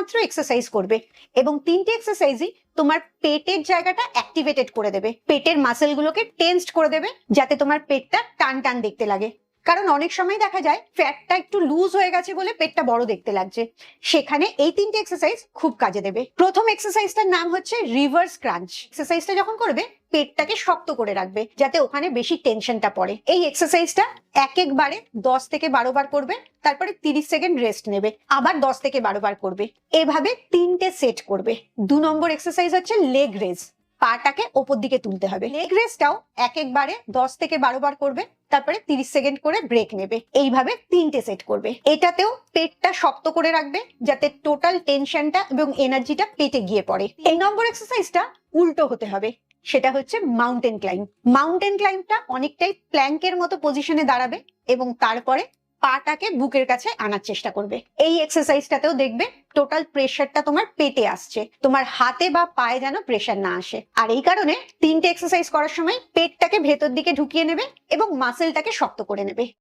মাত্র এক্সারসাইজ করবে এবং 3টে এক্সারসাইজই তোমার পেটের জায়গাটা অ্যাক্টিভেটেড করে দেবে, পেটের মাসেল গুলোকে টেন্সড করে দেবে, যাতে তোমার পেটটা টান টান দেখতে লাগে। কারণ অনেক সময় দেখা যায় ফ্যাটটা একটু লুজ হয়ে গেছে বলে পেটটা বড় দেখতে লাগছে, সেখানে এই 3টে এক্সারসাইজ খুব কাজে দেবে। প্রথম এক্সারসাইজটার নাম হচ্ছে রিভার্স ক্রাঞ্চ। এক্সারসাইজটা যখন করবে পেটটাকে শক্ত করে রাখবে যাতে ওখানে বেশি টেনশনটা পড়ে। এই এক্সারসাইজটা একবারে 10 থেকে 12 বার করবে, তারপরে 30 সেকেন্ড রেস্ট নেবে, আবার 10 থেকে 12 বার করবে, এভাবে 3টে সেট করবে। 2 নম্বর এক্সারসাইজ হচ্ছে লেগ রেজ। পাটাকে ওপর দিকে তুলতে হবে। লেগ রেজটাও একবারে 10 থেকে 12 বার করবে, তারপরে 30 সেকেন্ড করে ব্রেক নেবে, এইভাবে 3টে সেট করবে। এটাতেও পেটটা শক্ত করে রাখবে যাতে টোটাল টেনশনটা এবং এনার্জিটা পেটে গিয়ে পড়ে। এই নম্বর এক্সারসাইজটা উল্টো হতে হবে, সেটা হচ্ছে মাউন্টেন ক্লাইম্ব। মাউন্টেন ক্লাইম্বটা অনেকটাই প্ল্যাঙ্কের মতো পজিশনে দাঁড়াবে এবং তারপরে পাটাকে বুকের কাছে আনার চেষ্টা করবে। এই এক্সারসাইজটাতেও দেখবে টোটাল প্রেশারটা তোমার পেটে আসছে, তোমার হাতে বা পায়ে যেন প্রেশার না আসে। আর এই কারণে 3টে এক্সারসাইজ করার সময় পেটটাকে ভেতর দিকে ঢুকিয়ে নেবে এবং মাসেলটাকে শক্ত করে নেবে।